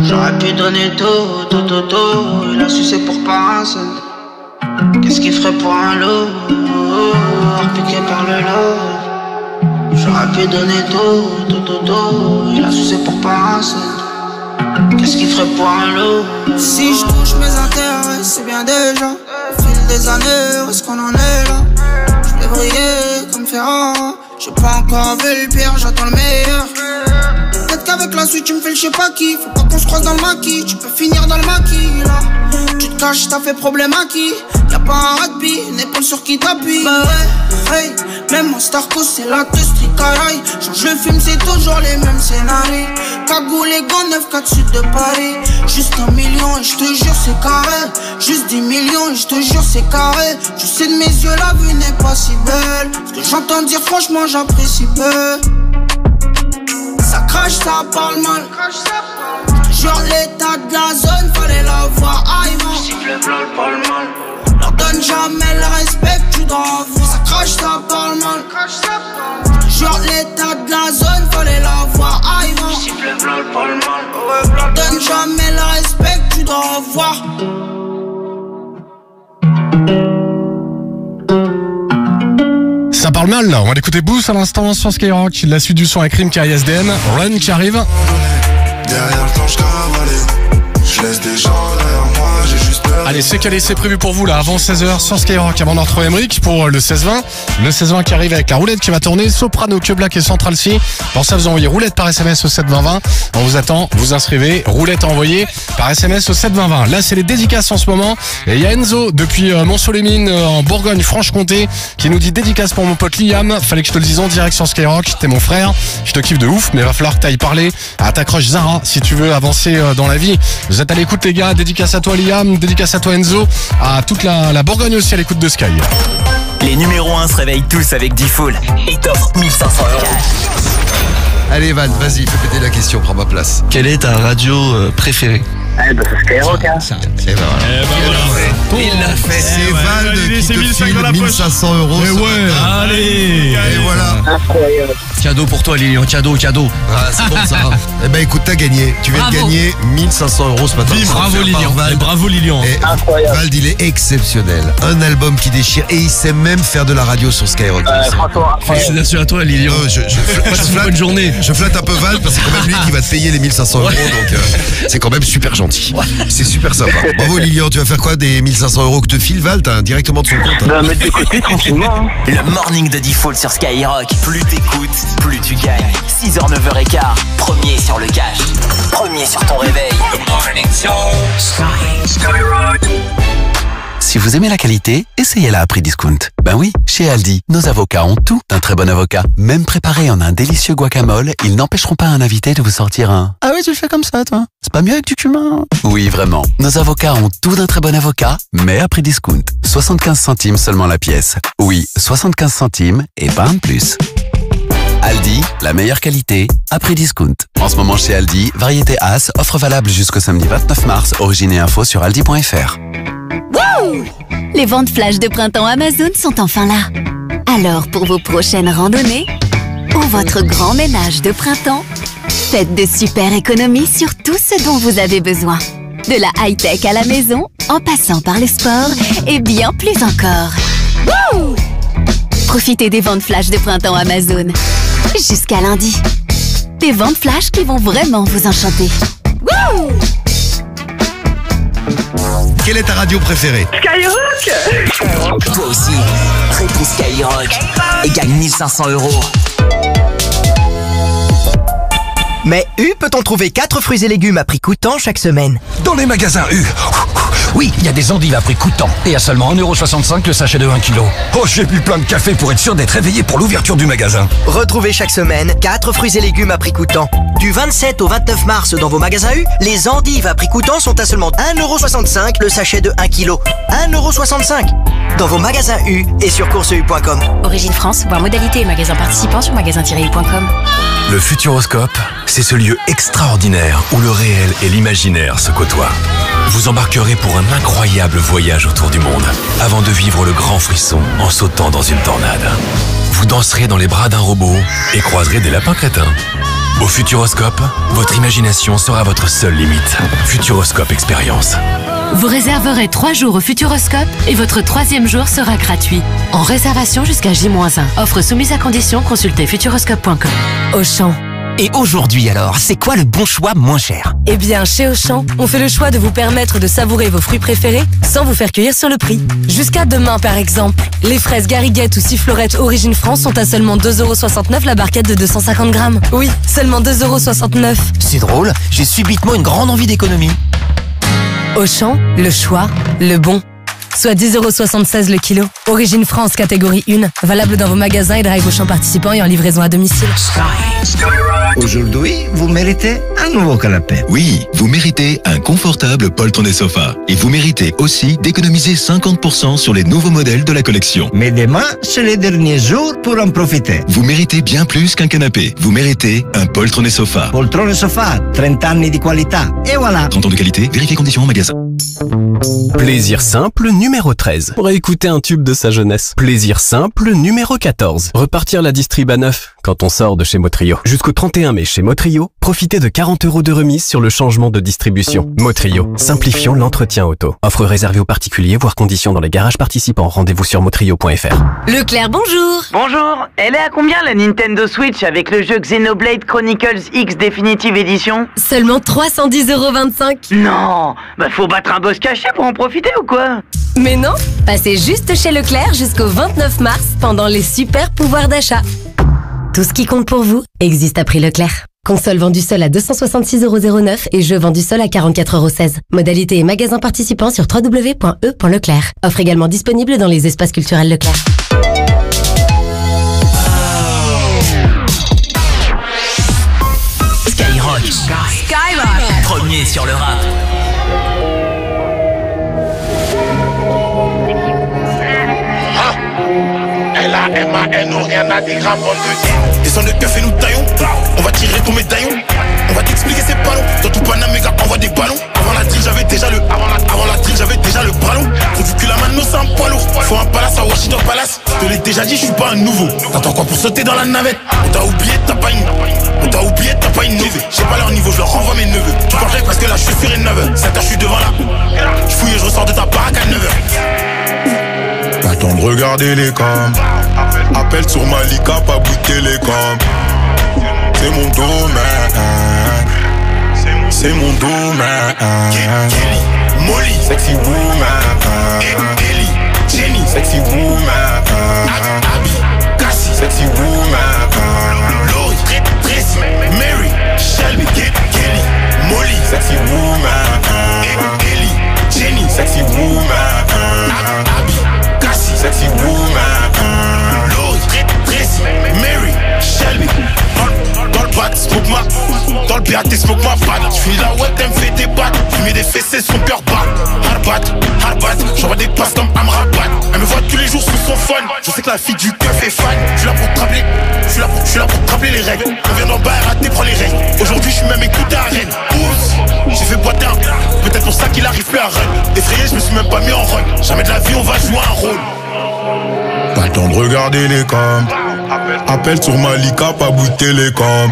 J'aurais pu donner tout. Il a sucé pour pas un seul. Qu'est-ce qu'il ferait pour un lot? Piqué par le love. J'aurais pu donner tout. Il a sucé pour pas un seul. Qu'est-ce qu'il ferait pour un lot? Si je touche mes intérêts, c'est bien déjà. Au fil des années, où est-ce qu'on en est là? Je vais briller comme Ferrara. J'ai pas encore vu le pire, j'attends le meilleur. Peut-être qu'avec la suite tu me fais le je sais pas qui. Faut pas qu'on se croise dans le maquis, tu peux finir dans le maquis là. Tu te caches, t'as fait problème à qui? Y'a pas un rugby, une épaule sur qui t'appuie. Bah ouais, hey, même en Starco c'est la te street caraï. Change le film, c'est toujours les mêmes scénarios. Cagoule et gants, 9-4 sud de Paris. Juste 1 million et je te jure c'est carré. Juste 10 millions et je te jure c'est carré. Tu sais de mes yeux la vue n'est pas si belle. Ce que j'entends dire franchement j'apprécie peu. Ça crache, ça parle mal. Genre l'état de la zone, fallait la voir arrivant. Siffle v'là le parle mal. Leur donne jamais le respect que tu dois avoir. Ça crache, ça parle mal. Genre l'état de la zone, fallait la voir arrivant. Siffle v'là le Donne jamais le respect que tu dois avoir. Ça parle mal là, on va l'écouter Boost à l'instant sur Skyrock. La suite du son avec Rim KSDM, Run qui arrive. Derrière le temps je cavale, je laisse des gens derrière moi, j'ai juste peur. Allez, c'est calé, c'est prévu pour vous là avant 16h sur Skyrock, avant de retrouver Emric pour le 16-20. Le 16-20 qui arrive avec la roulette qui va tourner, Soprano, Que Black et Central C. Pour ça, vous envoyez roulette par SMS au 72020. On vous attend, vous inscrivez, roulette envoyée par SMS au 72020. Là, c'est les dédicaces en ce moment. Et il y a Enzo depuis Mont-Solémine en Bourgogne-Franche-Comté qui nous dit dédicace pour mon pote Liam. Fallait que je te le dise en direct sur Skyrock. T'es mon frère, je te kiffe de ouf, mais va falloir que t'ailles parler à ta crush Zara si tu veux avancer dans la vie. Vous êtes à l'écoute les gars, dédicace à toi Liam, dédicace à toi Enzo, à toute la Bourgogne aussi à l'écoute de Sky. Les numéros 1 se réveillent tous avec D-Full et t'offrent 1500 €. Allez Val, vas-y, fais péter la question, prends ma place. Quelle est ta radio préférée? Eh ben c'est Skyrock hein. Et ben voilà. Il l'a fait. C'est Val qui te file 1500 €. Et ouais. Allez. Et voilà. Incroyable. Cadeau pour toi Lilian, cadeau. Ah c'est bon ça. Eh ben écoute, t'as gagné. Tu viens de gagner 1500 € ce matin. Bravo Lilian. Bravo Lilian. Incroyable. Val, il est exceptionnel. Un album qui déchire et il sait même faire de la radio sur Skyrock. François. Félicitations à toi Lilian. Bonne journée. Je flatte un peu Val parce que c'est quand même lui qui va te payer les 1500 €. Donc c'est quand même super gentil. C'est super sympa. Bravo Lilian, tu vas faire quoi des 1500 € que te file Val? T'as directement de son compte. Bah mettre de côté tranquillement. Le morning de D-Full sur Skyrock. Plus t'écoutes, plus tu gagnes. 6h, 9h15. Premier sur le cash. Premier sur ton réveil. The morning show. Skyrock. Si vous aimez la qualité, essayez-la à prix discount. Ben oui, chez Aldi, nos avocats ont tout d'un très bon avocat. Même préparés en un délicieux guacamole, ils n'empêcheront pas un invité de vous sortir un « Ah oui, tu le fais comme ça, toi. C'est pas mieux avec du cumin ?» Oui, vraiment. Nos avocats ont tout d'un très bon avocat, mais à prix discount. 75 centimes seulement la pièce. Oui, 75 centimes et pas un de plus. Aldi, la meilleure qualité, à prix discount. En ce moment chez Aldi, variété As, offre valable jusqu'au samedi 29 mars. Origine et info sur aldi.fr. Wouh! Les ventes flash de printemps Amazon sont enfin là. Alors pour vos prochaines randonnées ou votre grand ménage de printemps, faites de super économies sur tout ce dont vous avez besoin. De la high-tech à la maison, en passant par le sport et bien plus encore. Wouh! Profitez des ventes flash de printemps Amazon. Jusqu'à lundi. Des ventes flash qui vont vraiment vous enchanter. Wouh! Quelle est ta radio préférée? Skyrock. Toi aussi, réponds Skyrock et gagne 1500 €. Mais U peut-on trouver 4 fruits et légumes à prix coûtant chaque semaine? Dans les magasins U. Oui, il y a des endives à prix coûtant. Et à seulement 1,65 € le sachet de 1 kg. Oh, j'ai bu plein de café pour être sûr d'être réveillé pour l'ouverture du magasin. Retrouvez chaque semaine 4 fruits et légumes à prix coûtant. Du 27 au 29 mars dans vos magasins U, les endives à prix coûtant sont à seulement 1,65 € le sachet de 1 kg. 1,65 € dans vos magasins U et sur courseu.com. Origine France, voir modalité et magasins participants sur magasin-u.com. Le Futuroscope, c'est ce lieu extraordinaire où le réel et l'imaginaire se côtoient. Vous embarquerez pour un incroyable voyage autour du monde avant de vivre le grand frisson en sautant dans une tornade. Vous danserez dans les bras d'un robot et croiserez des lapins crétins. Au Futuroscope, votre imagination sera votre seule limite. Futuroscope Expérience. Vous réserverez 3 jours au Futuroscope et votre 3e jour sera gratuit. En réservation jusqu'à J-1. Offre soumise à condition, consultez futuroscope.com. Auchan. Et aujourd'hui alors, c'est quoi le bon choix moins cher? Eh bien, chez Auchan, on fait le choix de vous permettre de savourer vos fruits préférés sans vous faire cueillir sur le prix. Jusqu'à demain, par exemple, les fraises Gariguette ou Sifflorette Origine France sont à seulement 2,69 € la barquette de 250 grammes. Oui, seulement 2,69 €. C'est drôle, j'ai subitement une grande envie d'économie. Auchan, le choix, le bon. Soit 10,76 € le kilo. Origine France, catégorie 1. Valable dans vos magasins et drive Auchan participants et en livraison à domicile. Aujourd'hui, vous méritez un nouveau canapé. Oui, vous méritez un confortable poltronné sofa. Et vous méritez aussi d'économiser 50% sur les nouveaux modèles de la collection. Mais demain, c'est les derniers jours pour en profiter. Vous méritez bien plus qu'un canapé. Vous méritez un poltronné sofa. Poltronné sofa, 30 anni di qualità. Et voilà. 30 ans de qualité, vérifiez conditions en magasin. Plaisir simple numéro 13. Pour écouter un tube de sa jeunesse. Plaisir simple numéro 14. Repartir la distrib à neuf quand on sort de chez Motrio. Jusqu'au 31 mai chez Motrio, profitez de 40 € de remise sur le changement de distribution. Motrio, simplifions l'entretien auto. Offre réservée aux particuliers, voire conditions dans les garages participants. Rendez-vous sur motrio.fr. Leclerc, bonjour. Bonjour, elle est à combien la Nintendo Switch avec le jeu Xenoblade Chronicles X Definitive Edition? Seulement 310,25 €. Non, bah faut battre un boss caché pour en profiter ou quoi? Mais non, passez juste chez Leclerc jusqu'au 29 mars pendant les super pouvoirs d'achat. Tout ce qui compte pour vous existe à prix Leclerc. Console vendue seule à 266,09 € et jeu vendu seul à 44,16 €. Modalité et magasin participants sur www.e.leclerc. Offre également disponible dans les espaces culturels Leclerc. Skyrock. Premier sur le rap. L-A-M-A-N, rien à dire avant de descends le keuf et nous taillons. On va tirer ton médaillon. On va t'expliquer c'est pas long. Dans tout Panama, gars, envoie des ballons. Avant la drill, j'avais déjà le bras long. Faut du cul la mano, c'est un poids lourd. Faut un palace à Washington Palace. Je te l'ai déjà dit, je suis pas un nouveau. T'attends quoi pour sauter dans la navette? On t'a oublié, t'as pas une neveu. J'ai pas leur niveau, je leur renvoie mes neveux. Tu parles parce que là, je suis sur une 9h. 7h, je suis devant là. Je fouille et je ressors de ta baraque à 9h. Pas temps de regarder les cams. Appel sur Malika, pas bout de télécom. C'est mon domaine. C'est mon domaine. Molly, sexy woman. Ellie, Jenny, sexy woman. Abby, Cassie, sexy woman. Lloyd, Tracy, Mary, Shelby, Kelly, Molly, sexy woman. Ellie, Jenny, sexy woman. Abby, Cassie, sexy woman. Lloyd, Tracy, Mary, Shelby. Dans le bat, smoke ma. Dans le BAT, smoke ma batte. J'finis la web, elle me fait des battes. Fumer des fessées, son cœur bat. Hard bat. J'envoie des passes comme Amrabat. Elle me voit tous les jours sous son phone. Je sais que la fille du keuf est fan. J'suis là pour te rappeler. J'suis là pour te rappeler les règles. On vient d'en bas, RAT, prends les règles. Aujourd'hui, j'suis même écouté à Rennes. Oups, j'ai fait boiter un. Peut-être pour ça qu'il arrive plus à run. Effrayé, j'me suis même pas mis en run. Jamais de la vie, on va jouer un rôle. Pas le temps de regarder les cams. Appel sur Malika, pas bout de télécom.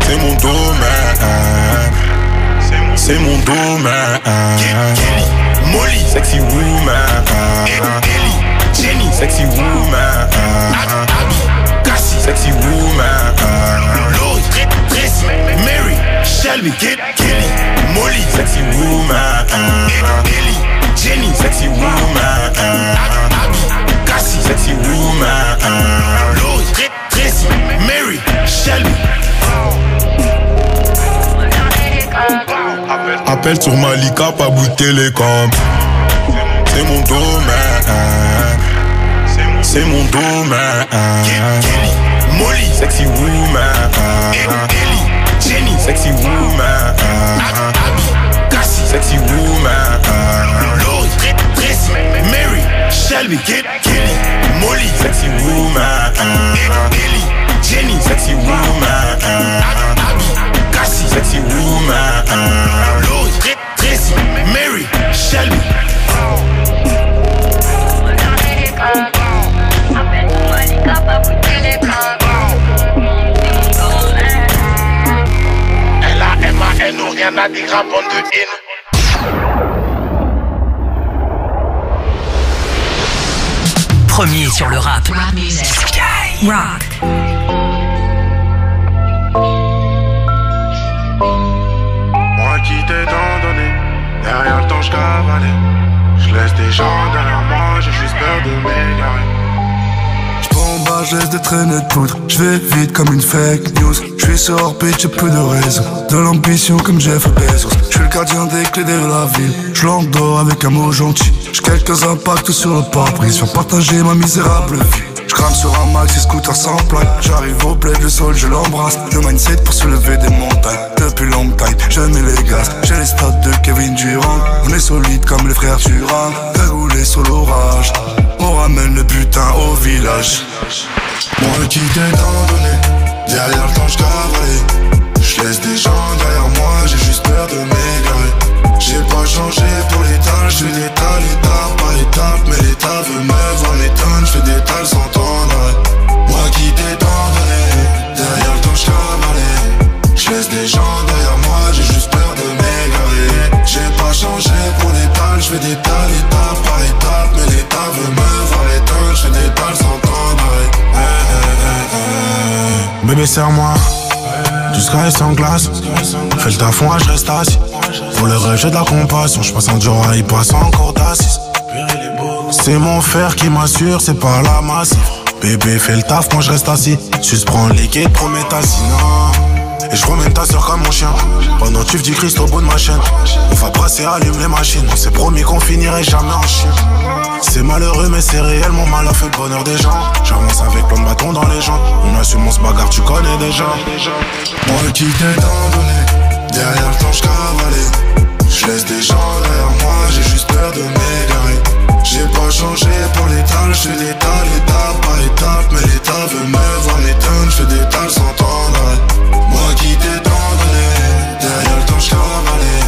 C'est mon domaine. C'est mon domaine. Molly, sexy woman. Ellie, Jenny, sexy woman. Abby, Cassie, sexy woman. Lloyd, Tracy, Mary, Shelby, Kelly, Molly, sexy woman. Ellie, Jenny, sexy woman. Abby, Cassie, sexy woman. Lloyd, Tracy, Mary, Shelby. Appel sur Malika, pas bout de télécom. C'est mon domaine. C'est mon domaine. Molly, sexy woman. Ellie, Jenny, sexy woman. Abby, Cassie, sexy woman. Lloyd, Tracy, Mary, Shelby, Kelly, Molly, sexy woman. Ellie, Jenny, sexy woman. Abby, Cassie, sexy woman. Lloyd, Tracy, Mary, Shelby. L-A-M-A-N, rien à dire avant de haine. Premier sur le rap. Skyrock. Moi qui t'ai tant donné, derrière le temps je cavalais. Je laisse des gens derrière moi, j'ai juste peur de m'égarer. J'bombarde, je laisse des traînées de poudre. J'vais vite comme une fake news. J'suis sur orbite, j'ai peu de raison. De l'ambition comme Jeff Bezos. J'suis le gardien des clés de la ville. J'l'endors avec un mot gentil. J'ai quelques impacts sur le pare-brise. Viens partager ma misérable vie. J'crame sur un maxi scooter sans plaque. J'arrive au bled, le sol je l'embrasse. Le mindset pour soulever des montagnes. Depuis long time, je mets les gaz. J'ai les stats de Kevin Durant. On est solide comme les frères Turan. Déroulé sur l'orage. On ramène le butin au village. Moi qui t'ai tant donné, derrière le temps j'cavalais. J'laisse des gens derrière moi, j'ai juste peur de m'égarer. J'ai pas changé pour l'état, je fais l'état, étape par étape. Mais l'état veut me voir m'étonne, je fais des tales sans tendre. Moi qui t'étendrai, derrière le temps je cavalais. Je laisse des gens derrière moi, j'ai juste peur de m'égarer. J'ai pas changé pour l'étal, je fais des tales étape par étape. Mais l'état veut me voir m'étonne, je fais des tales sans tendre. Bébé serre-moi, du sky sans glace. Fais le taf, moi je reste assis. Pour le rêve j'ai de la compassion, je passe en dur, il passe en cours d'assises. C'est mon fer qui m'assure, c'est pas la masse. Bébé fais le taf, moi je reste assis. Juste prends le liquide, promets ta sinon. Et je promène ta soeur comme mon chien. Pendant tu dis Christ au bout de ma chaîne. On va brasser, allume les machines. On s'est promis qu'on finirait jamais en chien. C'est malheureux mais c'est réel, mon mal a fait le bonheur des gens. J'avance avec plein de bâtons dans les jambes. On assume, on se bagarre, tu connais déjà. Moi qui t'ai tant donné, derrière le temps je cavalais. Je laisse des gens derrière moi, j'ai juste peur de m'égarer. J'ai pas changé pour l'étal, je fais des tales étape par étape. Mais l'état veut me voir m'étonne, je fais des tales sans tendre. Moi qui t'ai tant donné, derrière le temps je cavalais.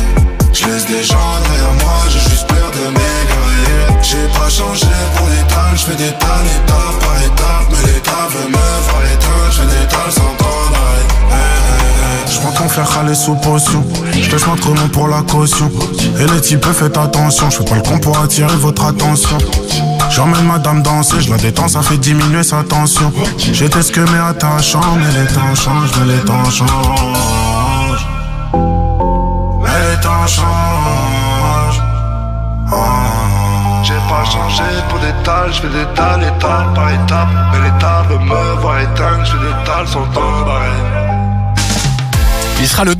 Je laisse des gens derrière moi, j'ai juste peur de m'égarer. J'ai pas changé pour l'étal, je fais des tales étape par étape. Mais l'état veut me voir m'étonne, je fais des tales sans tendre. Je prends ton faire râler sous potion. Je laisse notre nom pour la caution. Et les types faites attention. Je fais pas le con pour attirer votre attention. J'emmène madame danser, je la détends, ça fait diminuer sa tension. J'étais ce que mais attachant. Mais les temps changent, mais les temps changent. Mais les temps changent. J'ai pas changé pour des tales, je fais des tales étape par étape. Mais l'état veut me voir éteindre, je fais des tales sans temps d'arrêt. Il sera le